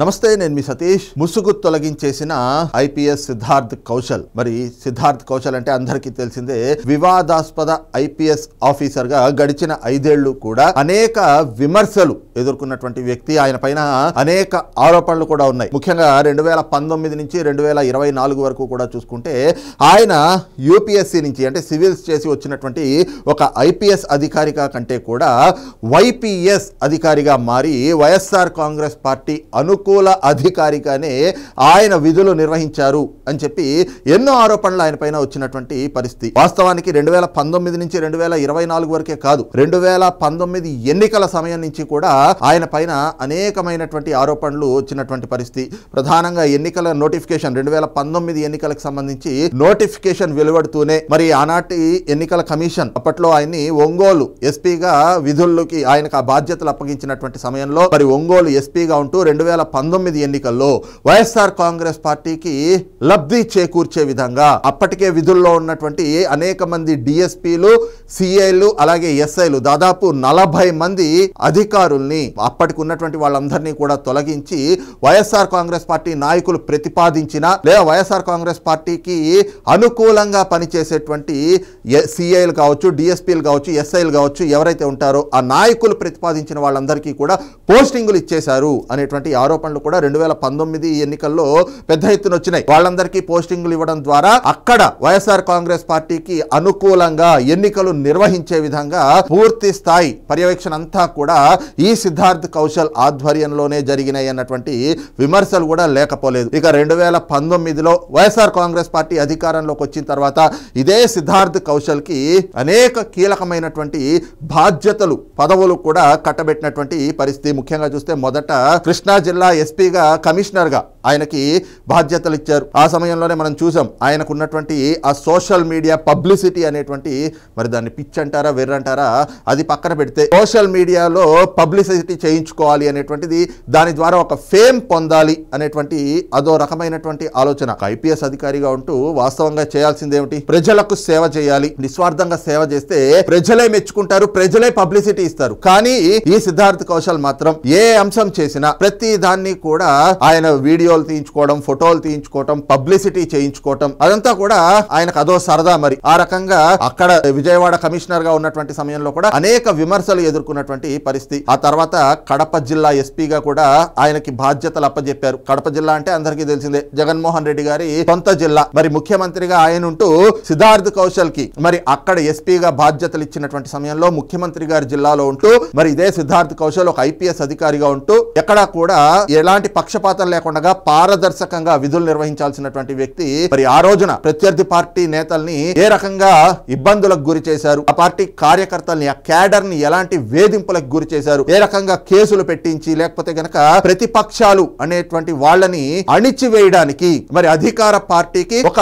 నమస్తే, నేను మీ సతీష్. ముసుగు తొలగించేసిన ఐపీఎస్ సిద్ధార్థ్ కౌశల్. మరి సిద్ధార్థ్ కౌశల్ అంటే అందరికీ తెలిసిందే, వివాదాస్పద ఐపీఎస్ ఆఫీసర్ గా గడిచిన 5 ఏళ్లు కూడా అనేక విమర్శలు ఎదుర్కొన్నటువంటి వ్యక్తి. ఆయన పైన అనేక ఆరోపణలు కూడా ఉన్నాయి. ముఖ్యంగా 2019 నుంచి 2024 వరకు కూడా చూసుకుంటే ఆయన యూపీఎస్సీ నుంచి అంటే సివిల్స్ చేసి వచ్చినటువంటి ఒక ఐపీఎస్ అధికారిగా కంటే కూడా వైపీఎస్ అధికారిగా మారి వైఎస్ఆర్ కాంగ్రెస్ పార్టీ అనుకూల అధికారిగానే ఆయన విధులు నిర్వహించారు అని చెప్పి ఎన్నో ఆరోపణలు ఆయన పైన వచ్చినటువంటి పరిస్థితి. వాస్తవానికి 2019 నుంచి 2024 వరకే కాదు, 2019 ఎన్నికల సమయం నుంచి కూడా ఆయన పైన అనేకమైనటువంటి ఆరోపణలు వచ్చినటువంటి పరిస్థితి. ప్రధానంగా ఎన్నికల నోటిఫికేషన్ 2019 ఎన్నికలకు సంబంధించి నోటిఫికేషన్ వెలువడుతూనే మరి ఆనాటి ఎన్నికల కమిషన్ అప్పట్లో ఆయన్ని ఒంగోలు ఎస్పీగా విధుల్లోకి ఆయనకు ఆ బాధ్యతలు అప్పగించినటువంటి సమయంలో మరి ఒంగోలు ఎస్పీగా ఉంటూ 2019 ఎన్నికల్లో వైఎస్ఆర్ కాంగ్రెస్ పార్టీకి లబ్ధి చేకూర్చే విధంగా అప్పటికే విధుల్లో ఉన్నటువంటి అనేక మంది డిఎస్పీలు, సిఐలు, అలాగే ఎస్ఐలు, దాదాపు 40 మంది అధికారుల్ని అప్పటికి ఉన్నటువంటి వాళ్ళందరినీ కూడా తొలగించి వైఎస్ఆర్ కాంగ్రెస్ పార్టీ నాయకులు ప్రతిపాదించిన లేదా వైఎస్ఆర్ కాంగ్రెస్ పార్టీకి అనుకూలంగా పనిచేసేటువంటి సిఐలు కావచ్చు, డిఎస్పీలు కావచ్చు, ఎస్ఐలు కావచ్చు, ఎవరైతే ఉంటారో ఆ నాయకులు ప్రతిపాదించిన వాళ్ళందరికీ కూడా పోస్టింగులు ఇచ్చేశారు అనేటువంటి ఆరోపణలు కూడా 2019 ఎన్నికల్లో పెద్ద ఎత్తున వచ్చినాయి. వాళ్ళందరికీ పోస్టింగులు ఇవ్వడం ద్వారా అక్కడ వైఎస్ఆర్ కాంగ్రెస్ పార్టీకి అనుకూలంగా ఎన్నికలు నిర్వహించే విధంగా పూర్తి స్థాయి పర్యవేక్షణ అంతా కూడా ఈ సిద్ధార్థ్ కౌశల్ ఆధ్వర్యంలోనే జరిగినాయి అన్నటువంటి విమర్శలు కూడా లేకపోలేదు. ఇక 2019లో వైఎస్ఆర్ కాంగ్రెస్ పార్టీ అధికారంలోకి వచ్చిన తర్వాత ఇదే సిద్ధార్థ్ కౌశల్ కి అనేక కీలకమైనటువంటి బాధ్యతలు, పదవులు కూడా కట్టబెట్టినటువంటి పరిస్థితి. ముఖ్యంగా చూస్తే మొదట కృష్ణా జిల్లా ఎస్పీగా, కమిషనర్ గా ఆయనకి బాధ్యతలు ఇచ్చారు. ఆ సమయంలోనే మనం చూసాం ఆయనకు ఉన్నటువంటి ఆ సోషల్ మీడియా పబ్లిసిటీ అనేటువంటి, మరి దాన్ని పిచ్ అంటారా వెర్రంటారా అది పక్కన పెడితే, సోషల్ మీడియాలో పబ్లిసిటీ చేయించుకోవాలి అనేటువంటిది, దాని ద్వారా ఒక ఫేమ్ పొందాలి అనేటువంటి అదో రకమైనటువంటి ఆలోచన. ఐపీఎస్ అధికారిగా ఉంటూ వాస్తవంగా చేయాల్సిందేమిటి? ప్రజలకు సేవ చేయాలి. నిస్వార్థంగా సేవ చేస్తే ప్రజలే మెచ్చుకుంటారు, ప్రజలే పబ్లిసిటీ ఇస్తారు. కానీ ఈ సిద్ధార్థ్ కౌశల్ మాత్రం ఏ అంశం చేసినా ప్రతి దాన్ని కూడా ఆయన వీడియోలు తీయించుకోవడం, ఫోటోలు తీయించుకోవడం, పబ్లిసిటీ చేయించుకోవడం, అదంతా కూడా ఆయనకు అదో సరదా. మరి ఆ రకంగా అక్కడ విజయవాడ కమిషనర్ గా ఉన్నటువంటి సమయంలో కూడా అనేక విమర్శలు ఎదుర్కొన్నటువంటి పరిస్థితి. ఆ తర్వాత కడప జిల్లా ఎస్పీగా కూడా ఆయనకి బాధ్యతలు అప్పచెప్పారు. కడప జిల్లా అంటే అందరికీ తెలిసిందే, జగన్మోహన్ రెడ్డి గారి సొంత జిల్లా. మరి ముఖ్యమంత్రిగా ఆయన ఉంటూ సిద్ధార్థ్ కౌశల్ కి మరి అక్కడ ఎస్పీగా బాధ్యతలు ఇచ్చినటువంటి సమయంలో ముఖ్యమంత్రి గారి జిల్లాలో ఉంటూ మరి ఇదే సిద్ధార్థ్ కౌశల్ ఒక ఐపీఎస్ అధికారిగా ఉంటూ ఎక్కడా కూడా ఎలాంటి పక్షపాతం లేకుండా పారదర్శకంగా విధులు నిర్వహించాల్సినటువంటి వ్యక్తి మరి ఆ రోజున ప్రత్యర్థి పార్టీ నేతల్ని ఏ రకంగా ఇబ్బందులకు గురి చేశారు, ఆ పార్టీ కార్యకర్తల్ని, ఆ క్యాడర్ ని ఎలాంటి వేధింపులకు గురి చేశారు, ఏ రకంగా కేసులు పెట్టించి లేకపోతే గనక ప్రతిపక్షాలు అనేటువంటి వాళ్ళని అణిచివేయడానికి మరి అధికార పార్టీకి ఒక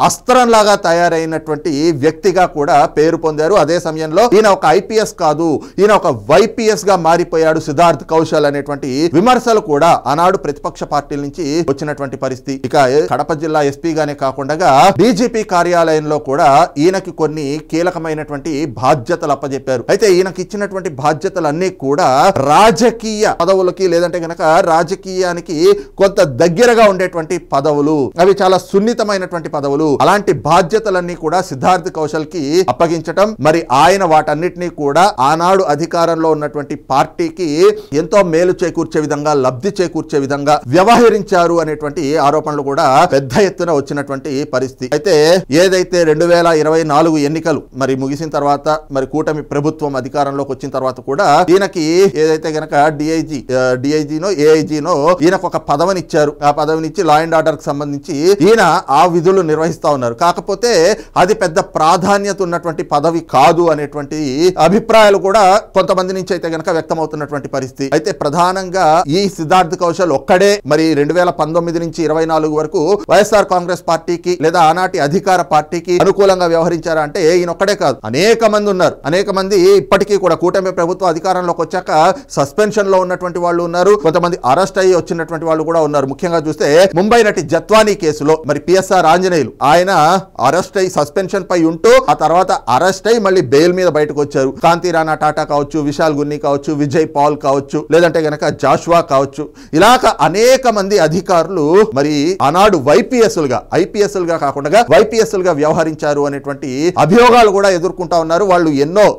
అస్త్రం లాగా తయారైనటువంటి వ్యక్తిగా కూడా పేరు పొందారు. అదే సమయంలో ఈయన ఒక ఐపీఎస్ కాదు, ఈయన ఒక వైపీఎస్ గా మారిపోయాడు సిద్ధార్థ్ కౌశల్ అనేటువంటి విమర్శలు కూడా ఆనాడు ప్రతిపక్ష పార్టీల నుంచి వచ్చినటువంటి పరిస్థితి. ఇక కడప జిల్లా ఎస్పీగానే కాకుండా డీజీపీ కార్యాలయంలో కూడా ఈయనకి కొన్ని కీలకమైనటువంటి బాధ్యతలు అప్పచెప్పారు. అయితే ఈయనకి ఇచ్చినటువంటి బాధ్యతలన్నీ కూడా రాజకీయ పదవులకి లేదంటే గనక రాజకీయానికి కొంత దగ్గరగా ఉండేటువంటి పదవులు, అవి చాలా సున్నితమైనటువంటి పదవులు. అలాంటి బాధ్యతలన్నీ కూడా సిద్ధార్థ్ కౌశల్ కి అప్పగించటం, మరి ఆయన వాటన్నిటినీ కూడా ఆనాడు అధికారంలో ఉన్నటువంటి పార్టీకి ఎంతో మేలు చేకూర్చే విధంగా, లబ్ధి చేకూర్చే విధంగా వ్యవహరించారు అనేటువంటి ఆరోపణలు కూడా పెద్ద ఎత్తున వచ్చినటువంటి పరిస్థితి. అయితే ఏదైతే 2024 ఎన్నికలు మరి ముగిసిన తర్వాత మరి కూటమి ప్రభుత్వం అధికారంలోకి వచ్చిన తర్వాత కూడా ఈయనకి ఏదైతే గనక డిఐజీనో ఏఐజీనో ఈయనకు ఒక పదవిని ఇచ్చారు. ఆ పదవినిచ్చి లా అండ్ ఆర్డర్ కి సంబంధించి ఈయన ఆ విధులు నిర్వహిస్తా ఉన్నారు. కాకపోతే అది పెద్ద ప్రాధాన్యత ఉన్నటువంటి పదవి కాదు అనేటువంటి అభిప్రాయాలు కూడా కొంతమంది నుంచి అయితే గనక వ్యక్తమవుతున్నటువంటి పరిస్థితి. అయితే ప్రధానంగా ఈ సిద్ధార్థ్ కౌశల్ ఒక్కడే మరి 2019 నుంచి 24 వరకు వైఎస్ఆర్ కాంగ్రెస్ పార్టీకి లేదా ఆనాటి అధికార పార్టీకి అనుకూలంగా వ్యవహరించారా అంటే ఈయన ఒక్కడే కాదు, అనేక మంది ఉన్నారు. అనేక మంది ఇప్పటికీ కూడా కూటమి ప్రభుత్వం అధికారంలోకి వచ్చాక సస్పెన్షన్ లో ఉన్నటువంటి వాళ్ళు ఉన్నారు, కొంతమంది అరెస్ట్ అయ్యి వచ్చినటువంటి వాళ్ళు కూడా ఉన్నారు. ముఖ్యంగా చూస్తే ముంబై నటి జత్వానీ కేసులో మరి పిఎస్ఆర్ ఆంజనేయులు ఆయన అరెస్ట్ అయ్యి సస్పెన్షన్ పై ఉంటూ ఆ తర్వాత అరెస్ట్ అయ్యి మళ్ళీ బెయిల్ మీద బయటకు వచ్చారు. కాంతి రాణా టాటా కావచ్చు, విశాల్ గున్ని కావచ్చు, విజయ్ పాల్ కావచ్చు, లేదంటే గనక జాషువా కావచ్చు, ఇలాగ అనేక మంది అధికారులు మరి ఆనాడు ఐపీఎస్లుగా కాకుండా వైపీఎస్లుగా వ్యవహరించారు అనేటువంటి అభియోగాలు కూడా ఎదుర్కొంటా ఉన్నారు.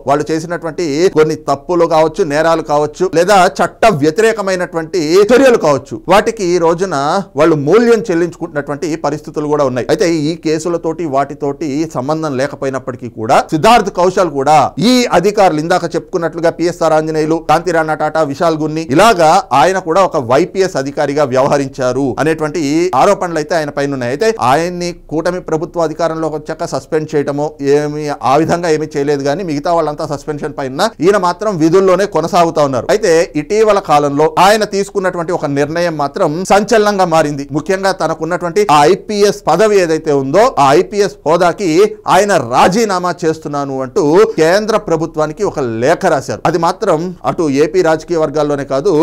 వాళ్ళు చేసినటువంటి కొన్ని తప్పులు కావచ్చు, నేరాలు కావచ్చు, లేదా చట్ట వ్యతిరేకమైనటువంటి చర్యలు కావచ్చు, వాటికి ఈ రోజున వాళ్ళు మూల్యం చెల్లించుకుంటున్నటువంటి పరిస్థితులు కూడా ఉన్నాయి. అయితే ఈ కేసులతోటి వాటితోటి సంబంధం లేకపోయినప్పటికీ కూడా సిద్ధార్థ్ కౌశల్ కూడా ఈ అధికారులు ఇందాక చెప్పుకున్నట్లుగా పిఎస్ఆర్ ఆంజనేయులు, కాంతిరాణా టాటా, విశాల్ గున్ని ఇలాగా ఆయన కూడా ఒక వైపీఎస్ అధికారిగా వ్యవహరించారు అనేటువంటి ఆరోపణలు అయితే ఆయన పైన ఉన్నాయి. అయితే ఆయన్ని కూటమి ప్రభుత్వ అధికారంలో వచ్చాక సస్పెండ్ చేయటమో ఆ విధంగా ఏమీ చేయలేదు కానీ మిగతా వాళ్ళంతా సస్పెన్షన్ పైన, ఈయన మాత్రం విధుల్లోనే కొనసాగుతా ఉన్నారు. అయితే ఇటీవల కాలంలో ఆయన తీసుకున్నటువంటి ఒక నిర్ణయం మాత్రం సంచలనంగా మారింది. ముఖ్యంగా తనకున్నటువంటి ఆ ఐపీఎస్ పదవి ఏదైతే ఉందో ఆ ఐపీఎస్ హోదాకి ఆయన రాజీనామా చేస్తున్నాను అంటూ కేంద్ర ప్రభుత్వానికి ఒక లేఖ రాశారు. అది మాత్రం అటు ఏపీ రాజకీయ వర్గాల్లోనే కాదు,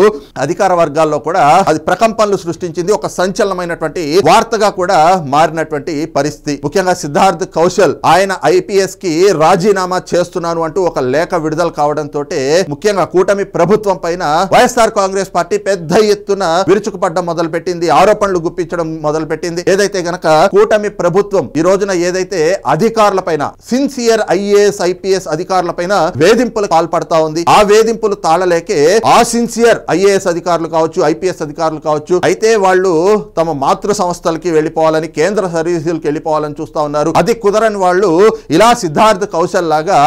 అధికార వర్గాల్లో కూడా అది ప్రకంపనలు సృష్టించింది. ఒక సంచలనమైనటువంటి వార్తగా కూడా మారినటువంటి పరిస్థితి. ముఖ్యంగా సిద్ధార్థ్ కౌశల్ ఆయన ఐపీఎస్ కి రాజీనామా చేస్తున్నాను అంటూ ఒక లేఖ విడుదల కావడంతో ముఖ్యంగా కూటమి ప్రభుత్వం పైన వైఎస్ఆర్ కాంగ్రెస్ పార్టీ పెద్ద ఎత్తున విరుచుకుపడ్డం మొదలుపెట్టింది, ఆరోపణలు గుప్పించడం మొదలుపెట్టింది. ఏదైతే గనక కూటమి ప్రభుత్వం ఈ రోజున ఏదైతే అధికారుల పైన, సిన్సియర్ ఐఏఎస్ ఐపీఎస్ అధికారుల పైన వేధింపులకు పాల్పడతా ఉంది, ఆ వేధింపులు తాళలేకే ఆ సిన్సియర్ ఐఏఎస్ అధికారులు కావచ్చు, ఐపీఎస్ అధికారులు కావచ్చు, అయితే వాళ్ళు తమ మాతృ సంస్థలకి వెళ్ళిపోవాలని, కేంద్ర సర్వీసులకు వెళ్ళిపోవాలని చూస్తా ఉన్నారు. అది కుదరని వాళ్ళు ఇలా సిద్ధార్థ్ కౌశల్ లాగా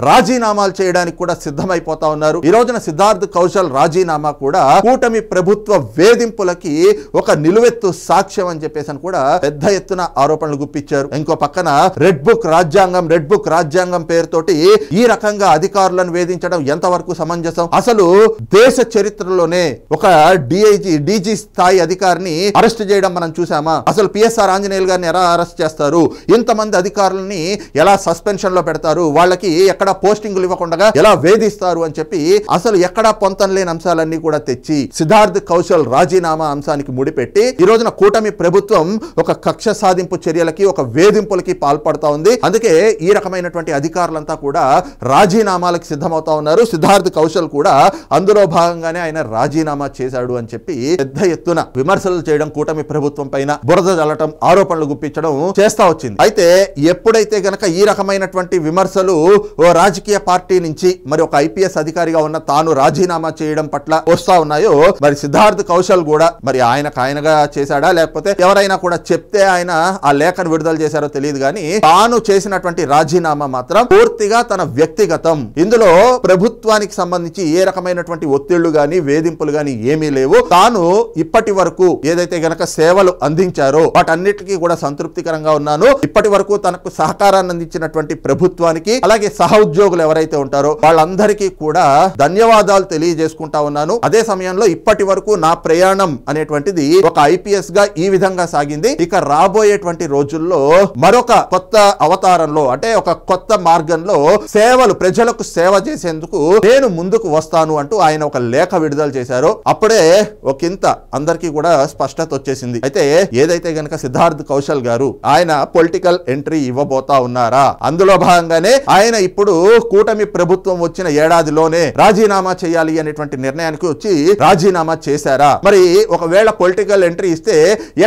రాజీనామాలు చేయడానికి కూడా సిద్ధమైపోతా ఉన్నారు. ఈ రోజున సిద్ధార్థ్ కౌశల్ రాజీనామా కూడా కూటమి ప్రభుత్వ వేధింపులకి ఒక నిలువెత్తు సాక్ష్యం అని చెప్పేసి కూడా పెద్ద ఎత్తున ఆరోపణలు గుప్పించారు. ఇంకో పక్కన రెడ్ బుక్ రాజ్యాంగం పేరుతోటి ఈ రకంగా అధికారులను వేధించడం ఎంతవరకు సమంజసం? అసలు దేశ చరిత్రలోనే ఒక డీజీ స్థాయి అధికారిని అరెస్ట్ చేయడం మనం చూసామా? అసలు పిఎస్ఆర్ ఆంజనేయులు గారిని ఎలా అరెస్ట్ చేస్తారు? ఇంతమంది అధికారులని ఎలా సస్పెన్షన్ లో పెడతారు? వాళ్ళకి ఎక్కడ పోస్టింగులు ఇవ్వకుండా ఎలా వేధిస్తారు అని చెప్పి అసలు ఎక్కడా పొంతం లేని అంశాలన్నీ కూడా తెచ్చి సిద్ధార్థ్ కౌశల్ రాజీనామా అంశానికి ముడిపెట్టి ఈ రోజున కూటమి ప్రభుత్వం ఒక కక్ష సాధింపు చర్యలకి, ఒక వేధింపులకి పాల్పడతా ఉంది. అందుకే ఈ రకమైనటువంటి అధికారులంతా కూడా రాజీనామాలకు సిద్ధమవుతా ఉన్నారు. సిద్ధార్థ్ కౌశల్ కూడా అందులో భాగంగానే ఆయన రాజీనామా చేశాడు అని చెప్పి పెద్ద ఎత్తున విమర్శలు చేయడం, కూటమి ప్రభుత్వం పైన బురద జల్లటం, ఆరోపణలు గుప్పించడం చేస్తా వచ్చింది. అయితే ఎప్పుడైతే గనక ఈ రకమైనటువంటి విమర్శలు ఓ రాజకీయ పార్టీ నుంచి మరి ఒక ఐపీఎస్ అధికారిగా ఉన్న తాను రాజీనామా చేయడం పట్ల వస్తా ఉన్నాయో, మరి సిద్ధార్థ్ కౌశల్ కూడా మరి ఆయనగా చేశాడా లేకపోతే ఎవరైనా కూడా చెప్తే ఆయన ఆ లేఖను విడుదల చేశారో తెలియదు కానీ తాను చేసినటువంటి రాజీనామా మాత్రం పూర్తిగా తన వ్యక్తిగతం. ఇందులో ప్రభుత్వానికి సంబంధించి ఏ రకమైనటువంటి ఒత్తిళ్లు గాని, వేధింపులు గాని ఏమీ లేవు. తాను ఇప్పటి వరకు ఏదైతే గనక సేవలు అందించారో వాటన్నిటికీ కూడా సంతృప్తికరంగా ఉన్నాను. ఇప్పటి వరకు తనకు సహకారాన్ని అందించినటువంటి ప్రభుత్వానికి, అలాగే సహ ఉద్యోగులు ఎవరైతే ఉంటారో వాళ్ళందరికీ కూడా ధన్యవాదాలు తెలియజేసుకుంటా ఉన్నాను. అదే సమయంలో ఇప్పటి వరకు నా ప్రయాణం అనేటువంటిది ఒక ఐపీఎస్ గా ఈ విధంగా సాగింది. ఇక రాబోయేటువంటి రోజుల్లో మరొక కొత్త అవతారంలో, అంటే ఒక కొత్త మార్గంలో ప్రజలకు సేవ చేసేందుకు నేను ముందుకు వస్తాను అంటూ ఆయన ఒక లేఖ విడుదల చేశారు. అప్పుడే ఒకంత అందరికీ కూడా స్పష్టత వచ్చేసింది. అయితే ఏదైతే గనక సిద్ధార్థ్ కౌశల్ గారు ఆయన పొలిటికల్ ఎంట్రీ ఇవ్వబోతా ఉన్నారా, అందులో భాగంగానే ఆయన ఇప్పుడు కూటమి ప్రభుత్వం వచ్చిన ఏడాదిలోనే రాజీనామా చేయాలి అనేటువంటి నిర్ణయానికి వచ్చి రాజీనామా చేశారా? మరి ఒకవేళ పొలిటికల్ ఎంట్రీ ఇస్తే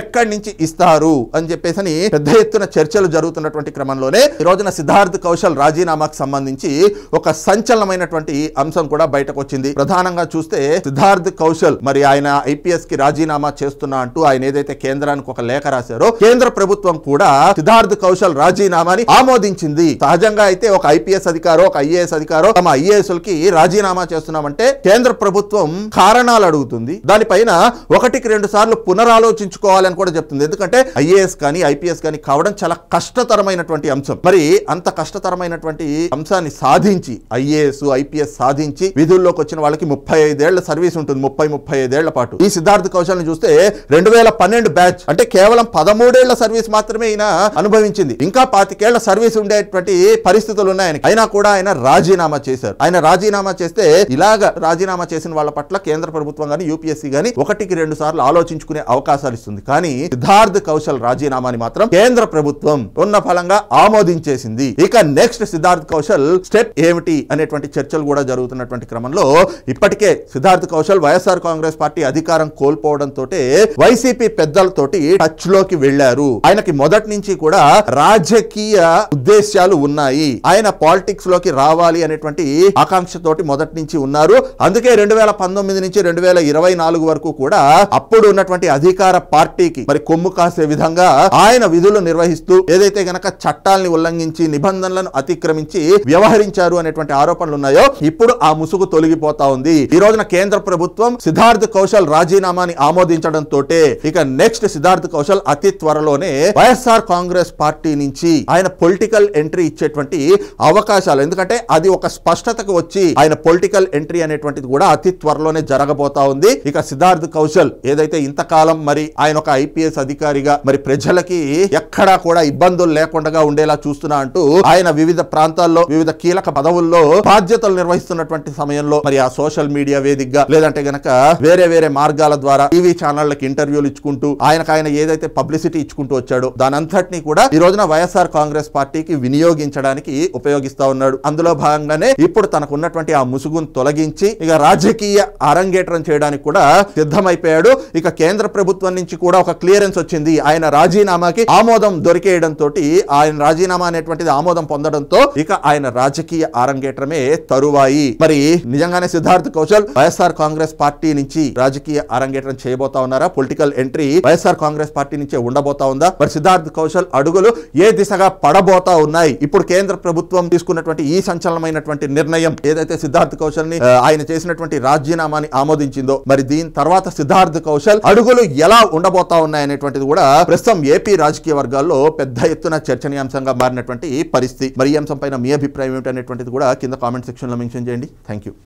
ఎక్కడి నుంచి ఇస్తారు అని చెప్పేసి పెద్ద ఎత్తున చర్చలు జరుగుతున్నటువంటి క్రమంలోనే ఈ రోజున సిద్ధార్థ్ కౌశల్ రాజీనామాకు సంబంధించి ఒక సంచలనమైనటువంటి అంశం కూడా బయటకు వచ్చింది. ప్రధానంగా చూస్తే సిద్ధార్థ్ కౌశల్ మరి ఆయన ఐపీఎస్ కి రాజీనామా చేస్తున్నా అంటూ ఆయన ఏదైతే కేంద్రానికి ఒక లేఖ రాశారో, కేంద్ర ప్రభుత్వం కూడా సిద్ధార్థ్ కౌశల్ రాజీనామాని ఆమోదించింది. సహజంగా అయితే ఒక ఐపీఎస్ అధికారో, ఒక ఐఏఎస్ అధికారో తమ ఐఏఎస్లకి రాజీనామా చేస్తున్నామంటే కేంద్ర ప్రభుత్వం కారణాలు అడుగుతుంది. దానిపైన 1-2 సార్లు పునరాలోచించుకోవాలని కూడా చెప్తుంది. ఎందుకంటే ఐఏఎస్ కానీ ఐపీఎస్ కానీ కావడం చాలా కష్టతరమైనటువంటి అంశం. మరి అంత కష్టతరమైనటువంటి అంశాన్ని సాధించి ఐఏఎస్ ఐపీఎస్ సాధించి విధుల్లోకి వచ్చిన వాళ్ళకి 35 ఏళ్ల సర్వీస్ ఉంటుంది. 35 ఏళ్ల పాటు. ఈ సిద్ధార్థ్ కౌశల్ ని చూస్తే 2012 బ్యాచ్, అంటే కేవలం 13 ఏళ్ల సర్వీస్ మాత్రమే ఈయన అనుభవించింది. ఇంకా 25 ఏళ్ల సర్వీస్ ఉండేటువంటి పరిస్థితులు ఉన్నాయి. అయినా కూడా ఆయన రాజీనామా చేశారు. ఆయన రాజీనామా చేస్తే ఇలాగ రాజీనామా చేసిన వాళ్ళ పట్ల కేంద్ర ప్రభుత్వం గానీ యూపీఎస్సీ గానీ 1-2 సార్లు ఆలోచించుకునే అవకాశాలు ఇస్తుంది. కానీ సిద్ధార్థ్ కౌశల్ రాజీనామాని మాత్రం కేంద్ర ప్రభుత్వం ఉన్న ఫలంగా ఆమోదించేసింది. ఇక నెక్స్ట్ సిద్ధార్థ్ కౌశల్ స్టెప్ ఏమిటి అనేటువంటి చర్చలు కూడా జరుగుతున్నటువంటి క్రమంలో ఇప్పటికే సిద్ధార్థ్ కౌశల్ వైఎస్ఆర్ కాంగ్రెస్ కాంగ్రెస్ పార్టీ అధికారం కోల్పోవడంతో వైసీపీ పెద్దలతోటి టచ్ లోకి వెళ్లారు. ఆయనకి మొదటి నుంచి కూడా రాజకీయ ఉద్దేశాలు ఉన్నాయి. ఆయన పాలిటిక్స్ లోకి రావాలి అనేటువంటి ఆకాంక్షతోటి మొదటి నుంచి ఉన్నారు. అందుకే 2019 నుంచి 2024 వరకు కూడా అప్పుడు ఉన్నటువంటి అధికార పార్టీకి మరి కొమ్ము కాసే విధంగా ఆయన విధులు నిర్వహిస్తూ ఏదైతే గనక చట్టాలని ఉల్లంఘించి నిబంధనలను అతిక్రమించి వ్యవహరించారు అనేటువంటి ఆరోపణలు ఉన్నాయో ఇప్పుడు ఆ ముసుగు తొలగిపోతా ఉంది. ఈ రోజున కేంద్ర ప్రభుత్వం సిద్ధార్థ్ కౌశల్ రాజీనామాని ఆమోదించడంతో ఇక నెక్స్ట్ సిద్ధార్థ్ కౌశల్ అతి త్వరలోనే వైఎస్ఆర్ కాంగ్రెస్ పార్టీ నుంచి ఆయన పొలిటికల్ ఎంట్రీ ఇచ్చేటువంటి అవకాశాలు, ఎందుకంటే అది ఒక స్పష్టతకు వచ్చి ఆయన పొలిటికల్ ఎంట్రీ అనేటువంటిది కూడా అతి త్వరలోనే జరగబోతా ఉంది. ఇక సిద్ధార్థ్ కౌశల్ ఏదైతే ఇంతకాలం మరి ఆయన ఒక ఐపీఎస్ అధికారిగా మరి ప్రజలకి ఎక్కడా కూడా ఇబ్బందులు లేకుండా ఉండేలా చూస్తున్నా అంటూ ఆయన వివిధ ప్రాంతాల్లో వివిధ కీలక పదవుల్లో బాధ్యతలు నిర్వహిస్తున్నటువంటి సమయంలో మరి ఆ సోషల్ మీడియా వేదికగా లేదంటే గనక వేరే వేరే మార్గాల ద్వారా టీవీ ఛానళ్లకు ఇంటర్వ్యూలు ఇచ్చుకుంటూ ఆయన ఏదైతే పబ్లిసిటీ ఇచ్చుకుంటూ వచ్చాడో దానంతటినీ కూడా ఈ రోజున వైఎస్ఆర్ కాంగ్రెస్ పార్టీకి వినియోగించడానికి ఉపయోగిస్తా ఉన్నాడు. అందులో భాగంగానే ఇప్పుడు తనకు ఉన్నటువంటి ఆ ముసుగును తొలగించి ఇక రాజకీయ అరంగేట్రం చేయడానికి కూడా సిద్ధమైపోయాడు. ఇక కేంద్ర ప్రభుత్వం నుంచి కూడా ఒక క్లియరెన్స్ వచ్చింది. ఆయన రాజీనామాకి ఆమోదం దొరికేయడంతో ఆయన రాజీనామా అనేటువంటిది ఆమోదం పొందడంతో ఇక ఆయన రాజకీయ అరంగేట్రమే తరువాయి. మరి నిజంగానే సిద్ధార్థ్ కౌశల్ వైఎస్ఆర్ కాంగ్రెస్ పార్టీ నుంచి రాజకీయ అరంగేట్రం చేయబోతా ఉన్నారా? Political entry YSR Congress party నుంచే ఉండబోతా ఉందా? మరి సిద్ధార్థ్ కౌశల్ అడుగులు ఏ దిశగా పడబోతా ఉన్నాయి? ఇప్పుడు కేంద్ర ప్రభుత్వం తీసుకున్నటువంటి ఈ సంచలనమైనటువంటి నిర్ణయం ఏదైతే సిద్ధార్థ్ కౌశల్ ని ఆయన చేసినటువంటి రాజీనామాని ఆమోదించిందో మరి దీని తర్వాత సిద్ధార్థ్ కౌశల్ అడుగులు ఎలా ఉండబోతా ఉన్నాయనేటువంటిది కూడా ప్రస్తుతం ఏపీ రాజకీయ వర్గాల్లో పెద్ద ఎత్తున చర్చనీయాంశంగా మారినటువంటి పరిస్థితి. మరి ఈ అంశం పైన మీ అభిప్రాయం ఏమిటనేటువంటిది కూడా కింద కామెంట్ సెక్షన్ లో మెన్షన్ చేయండి. Thank you.